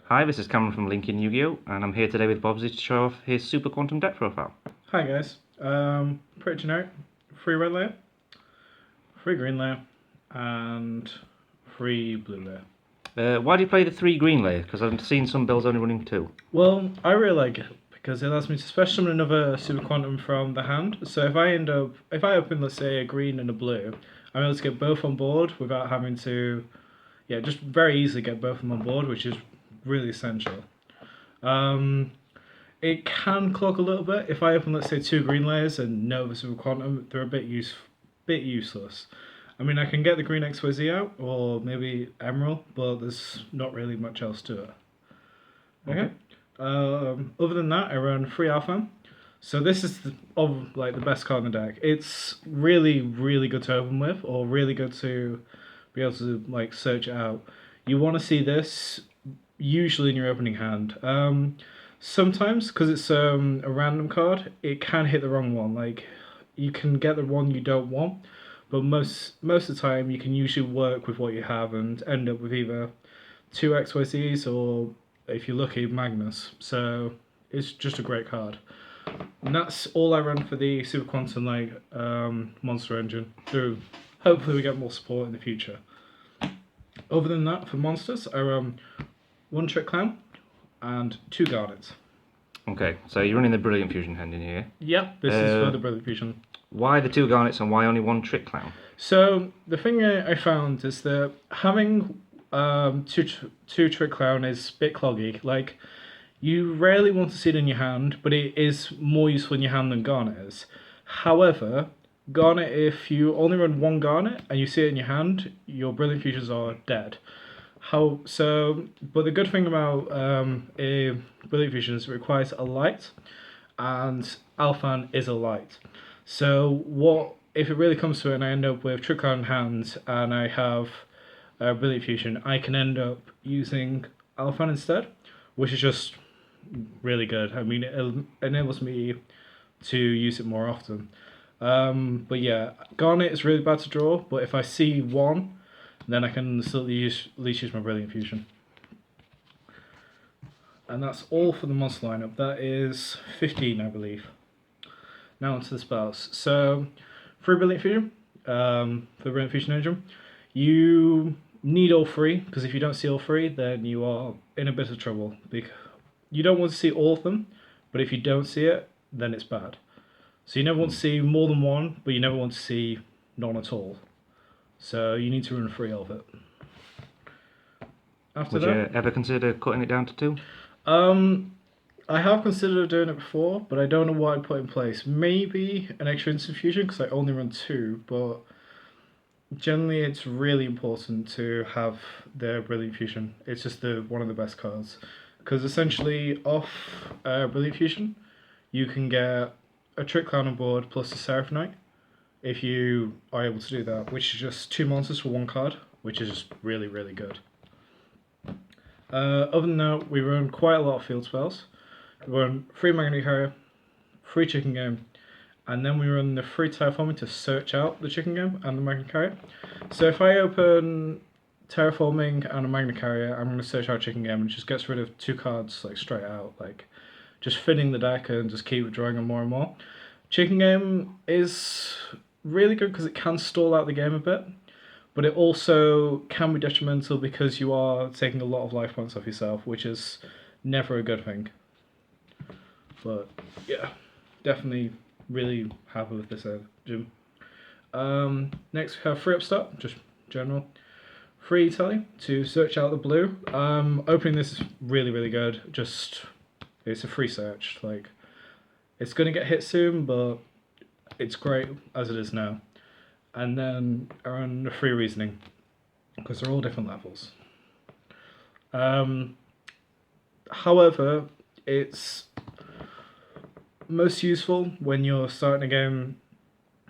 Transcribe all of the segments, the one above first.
Hi, this is Cameron from Lincoln Yu-Gi-Oh! And I'm here today with Bobsy to show off his Super Quantum deck profile. Hi guys, pretty generic. Free red layer, free green layer, and free blue layer. Why do you play the 3 green layer? Because I've seen some builds only running 2. Well, I really like it because it allows me to special summon another super quantum from the hand. So if I open, let's say, a green and a blue, I'm able to get both on board without having to, just very easily get both of them on board, which is really essential. It can clog a little bit. If I open, let's say, 2 green layers and no other super quantum, they're a bit useless. I mean, I can get the green XYZ out, or maybe Emerald, but there's not really much else to it. Okay. Other than that, I run 3 Alpha. So this is the best card in the deck. It's really, really good to open with, or really good to be able to search it out. You want to see this usually in your opening hand. Sometimes, because it's a random card, it can hit the wrong one. Like, you can get the one you don't want, but most of the time you can usually work with what you have and end up with either 2 XYZs or, if you're lucky, Magnus. So it's just a great card. And that's all I run for the Super Quantum Monster Engine. So hopefully we get more support in the future. Other than that, for monsters, I run 1 Trick Clown and 2 Garnets. Okay, so you're running the Brilliant Fusion hand in here. Yep, this is for the Brilliant Fusion. Why the 2 Garnets and why only 1 Trick Clown? So the thing I found is that having two Trick Clown is a bit cloggy. Like, you rarely want to see it in your hand, but it is more useful in your hand than Garnet is. However, Garnet, if you only run 1 Garnet and you see it in your hand, your Brilliant Fusions are dead. But the good thing about a Brilliant Fusion is it requires a light, and Alphan is a light. So if it really comes to it and I end up with Trick Clown hands and I have a Brilliant Fusion, I can end up using Alphan instead, which is just really good. I mean, it enables me to use it more often. But yeah, Garnet is really bad to draw, but if I see 1, then I can still at least use my Brilliant Fusion. And that's all for the monster lineup. That is 15, I believe. Now onto the spells. So, for Brilliant Fusion, for the Brilliant Fusion engine, you need all 3, because if you don't see all 3, then you are in a bit of trouble. You don't want to see all of them, but if you don't see it, then it's bad. So you never want to see more than 1, but you never want to see none at all. So you need to run 3 of it. Would you ever consider cutting it down to 2? I have considered doing it before, but I don't know what I'd put in place. Maybe an extra instant fusion, because I only run 2, but generally it's really important to have the Brilliant Fusion. It's just one of the best cards. Because essentially, off Brilliant Fusion, you can get a Trick Clown on board plus a Seraphonite, if you are able to do that, which is just 2 monsters for 1 card, which is just really, really good. Other than that, we run quite a lot of field spells. We run 3 Magnet Carrier, 3 Chicken Game, and then we run the 3 Terraforming to search out the Chicken Game and the Magnet Carrier. So if I open Terraforming and a Magnet Carrier, I'm going to search out Chicken Game and just gets rid of 2 cards straight out, just filling the deck and just keep drawing them more and more. Chicken Game is really good because it can stall out the game a bit, but it also can be detrimental because you are taking a lot of life points off yourself, which is never a good thing. But yeah, definitely really happy with this engine. Next we have 3 Upstart, just general. 3 Italy to search out the blue. Opening this is really, really good. It's a free search. It's going to get hit soon, but it's great as it is now. And then I run the 3 Reasoning, because they're all different levels. However, it's most useful when you're starting a game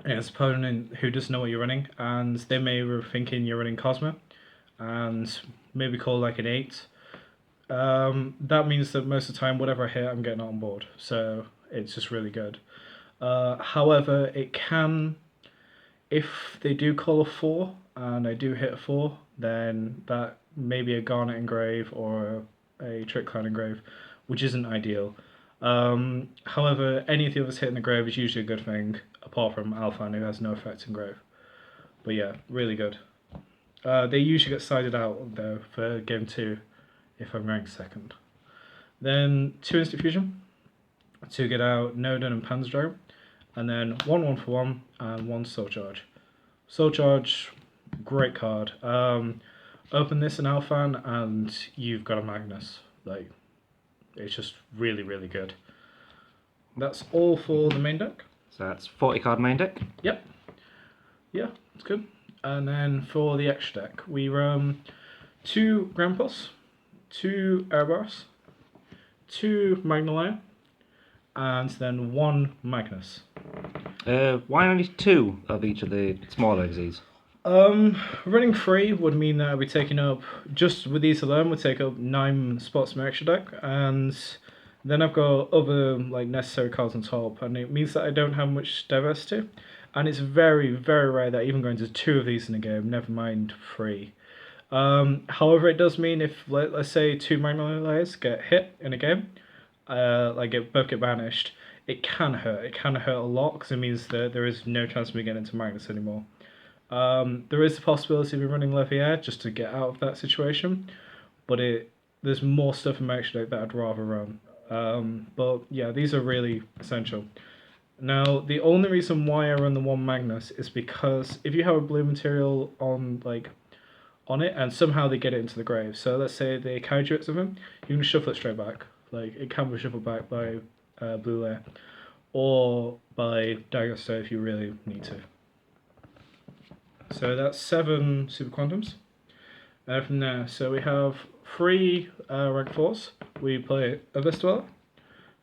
against an opponent who doesn't know what you're running, and they may be thinking you're running Cosmo, and maybe call an 8. That means that most of the time, whatever I hit, I'm getting it on board. So it's just really good. However, it can, if they do call a 4 and I do hit a 4, then that may be a Garnet Engrave or a Trick Clown Engrave, which isn't ideal. However, any of the others hitting the grave is usually a good thing, apart from Alphan, who has no effect in grave. But yeah, really good. They usually get sided out, though, for game 2, if I'm ranked second. Then 2 Instant Fusion, to get out Nodon and Panzer Dragon, and then 1 for 1, and 1 Soul Charge. Soul Charge, great card. Open this in Alphan, and you've got a Magnus. Like, it's just really, really good. That's all for the main deck. So that's 40 card main deck. Yep. Yeah, it's good. And then for the extra deck, we run 2 Grampus, 2 Erebos, 2 Magnelia, and then 1 Magnus. Why only 2 of each of the smaller exes? Running 3 would mean that I'd be taking up, just with these alone, would take up 9 spots in my extra deck, and then I've got other like necessary cards on top, and it means that I don't have much diversity, and it's very, very rare that I even go into 2 of these in a game, never mind 3. However, it does mean if, let's say, 2 Magnelia layers get hit in a game, both get banished, it can hurt. It can hurt a lot, because it means that there is no chance of me getting into Magnus anymore. There is the possibility of me running Levier just to get out of that situation, but there's more stuff in my extra deck that I'd rather run. But yeah, these are really essential. Now, the only reason why I run the 1 Magnus is because if you have a blue material on it and somehow they get it into the grave, so let's say they kaiju it something, you can shuffle it straight back. Like, it can be shuffled back by blue layer or by Dagosto if you really need to. So that's 7 Super Quantums. From there, so we have 3 rank 4s. We play Abyss Dweller,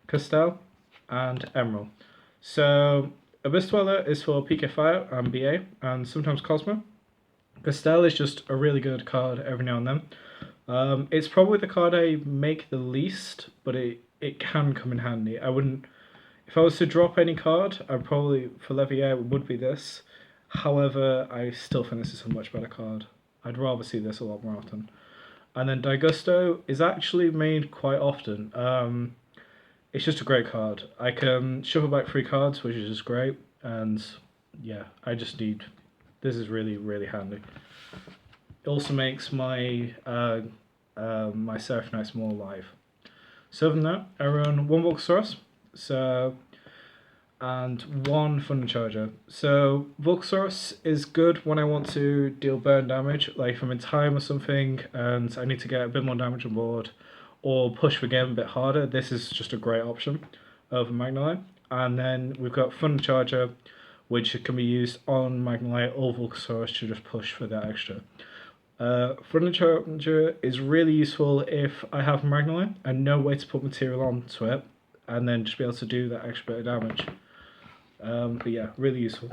Castel, and Emerald. So Abyss Dweller is for PK Fire and BA, and sometimes Cosmo. Castel is just a really good card every now and then. It's probably the card I make the least, but it can come in handy. If I was to drop any card, I'd probably, for Levier, it would be this. However, I still think this is a much better card. I'd rather see this a lot more often. And then Daigusto is actually made quite often. It's just a great card. I can shuffle back 3 cards, which is just great. And yeah, this is really, really handy. It also makes my my Seraph Knights more alive. So other than that, I run 1 Volcasaurus, and 1 Thunder Charger. So Volcasaurus is good when I want to deal burn damage, like if I'm in time or something and I need to get a bit more damage on board, or push the game a bit harder. This is just a great option over Magnelia. And then we've got Thunder Charger, which can be used on Magnelia or Volcasaurus to just push for that extra. Thunder Charger is really useful if I have Magnelia and no way to put material onto it, and then just be able to do that extra bit of damage. But yeah, really useful.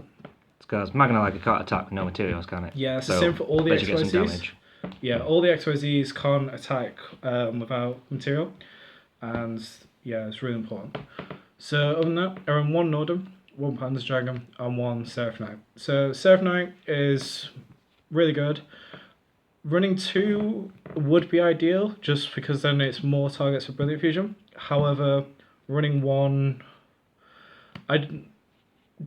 It's because Magnelia can't attack with no materials, can it? Yeah, it's the same for all the basically get some XYZs. damage. Yeah, all the XYZs can't attack without material, and yeah, it's really important. So other than that, I run 1 Nordum, 1 Panzer Dragon, and 1 Seraph Knight. So Seraph Knight is really good. Running 2 would be ideal, just because then it's more targets for Brilliant Fusion. However, running 1, I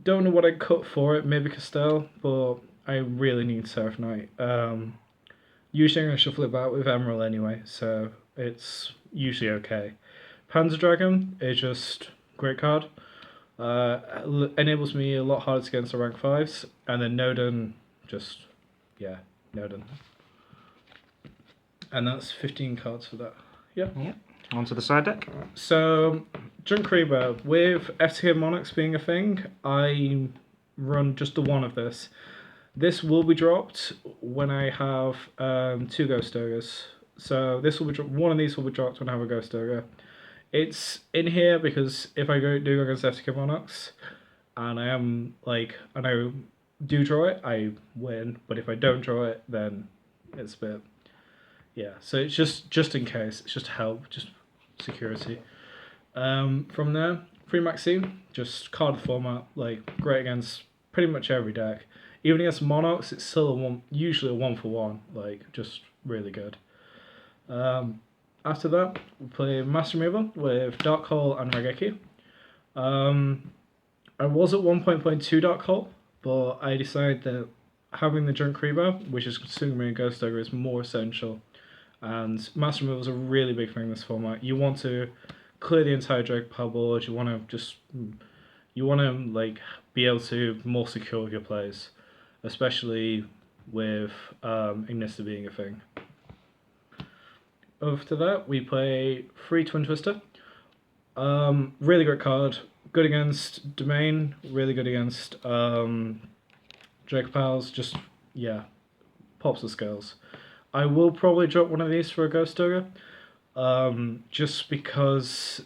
don't know what I'd cut for it, maybe Castel, but I really need Seraph Knight. Usually I'm going to shuffle it back with Emerald anyway, so it's usually okay. Panzer Dragon is just a great card. Enables me a lot harder to get into rank 5s, and then Nodon, Nodon. And that's 15 cards for that. Yeah. Yep. On to the side deck. So, Junk Reaver, with FTK Monarchs being a thing, I run just the 1 of this. This will be dropped when I have 2 Ghost Ogres. So this will be 1 of these will be dropped when I have a Ghost Ogre. It's in here because if I do go against FTK Monarchs, and I do draw it, I win. But if I don't draw it, then it's a bit. Yeah, so it's just in case. It's just help, just security. From there, Free Maxine, just card format, great against pretty much every deck. Even against Monarchs, it's still usually a 1 for 1, just really good. After that, we play Master Removal with Dark Hole and Raigeki. I was at one point playing 2 Dark Hole, but I decided that having the Junk Rebo, which is consuming me and Ghost Ogre, is more essential. And Master Removal is a really big thing in this format. You want to clear the entire Dragapult board. You want to like be able to more secure your plays, especially with Ignista being a thing. After that, we play 3 Twin Twister. Really great card. Good against Domain. Really good against Dragapults. Just, yeah, pops the scales. I will probably drop one of these for a Ghost Ogre. Just because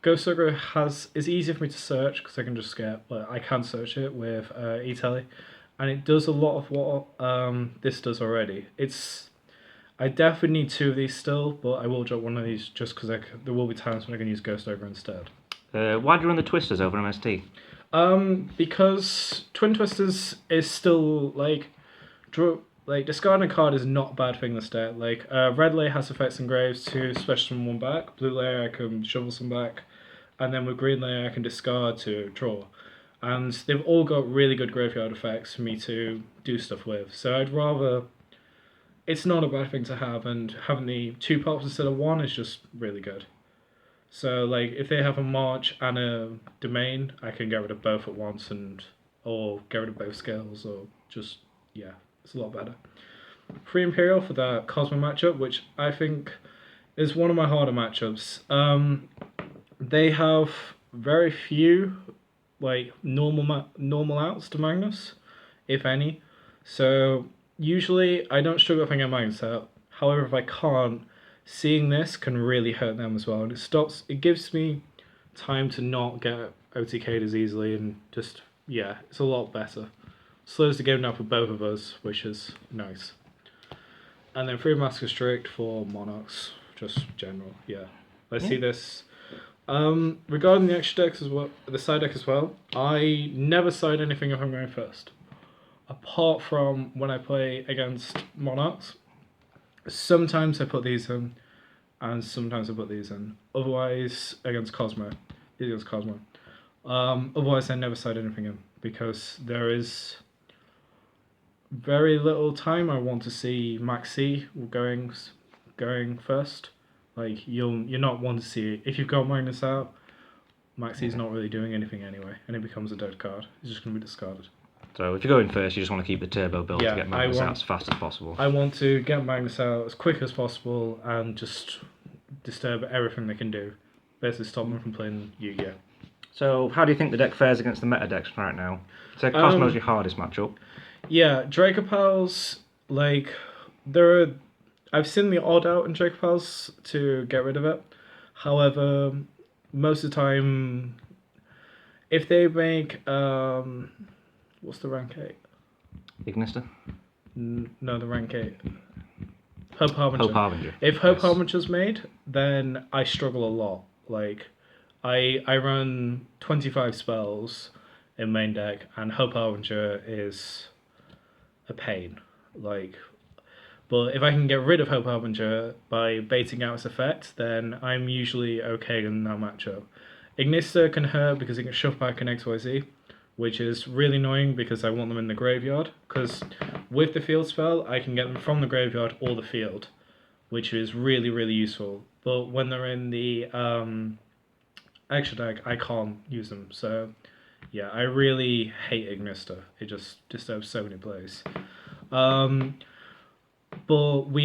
Ghost Ogre is easier for me to search because I can just I can search it with eTele, and it does a lot of what this does already. I definitely need 2 of these still, but I will drop one of these just because there will be times when I can use Ghost Ogre instead. Why do you run the Twisters over MST? Because Twin Twisters is still like discarding a card is not a bad thing in the stat. Like red layer has effects and graves to special summon one back. Blue layer I can shovel some back, and then with green layer I can discard to draw. And they've all got really good graveyard effects for me to do stuff with. So I'd rather. It's not a bad thing to have, and having the 2 pops instead of 1 is just really good. So like if they have a March and a Domain, I can get rid of both at once, or get rid of both scales, or just it's a lot better. 3 Imperial for that Cosmo matchup, which I think is one of my harder matchups. They have very few like normal outs to Magnus, if any. So usually I don't struggle if I get Magnus out. However, if I can't, seeing this can really hurt them as well, and it gives me time to not get OTK'd as easily, and just it's a lot better. Slows the game down for both of us, which is nice. And then 3 Mask Strict for Monarchs, just general, Let's see this. Regarding the extra decks as well, the side deck as well, I never side anything if I'm going first. Apart from when I play against Monarchs. Sometimes I put these in, and sometimes I put these in. Otherwise, against Cosmo. Otherwise, I never side anything in, because there is very little time I want to see Maxi going first. Like you're not one to see it. If you've got Magnus out, Maxi's not really doing anything anyway, and it becomes a dead card. It's just going to be discarded. So if you're going first, you just want to keep the turbo build to get Magnus out as fast as possible. I want to get Magnus out as quick as possible and just disturb everything they can do. Basically stop them from playing Yu-Gi-Oh! So how do you think the deck fares against the meta decks right now? So Cosmo's your hardest matchup. Yeah, Dragapults, like, I've seen the odd out in Dragapults to get rid of it. However, most of the time, if they make, what's the rank 8? Ignista? No, the rank 8. Hope Harbinger. Hope Harbinger. If Hope Harbinger's made, then I struggle a lot. Like, I run 25 spells in main deck, and Hope Harbinger is a pain. Like, but if I can get rid of Hope Harbinger by baiting out its effect, then I'm usually okay in that matchup. Ignista can hurt because it can shove back an XYZ, which is really annoying because I want them in the graveyard. Because with the field spell, I can get them from the graveyard or the field, which is really, really useful. But when they're in the extra deck, I can't use them. So, yeah, I really hate Ignista. It just disturbs so many plays. But we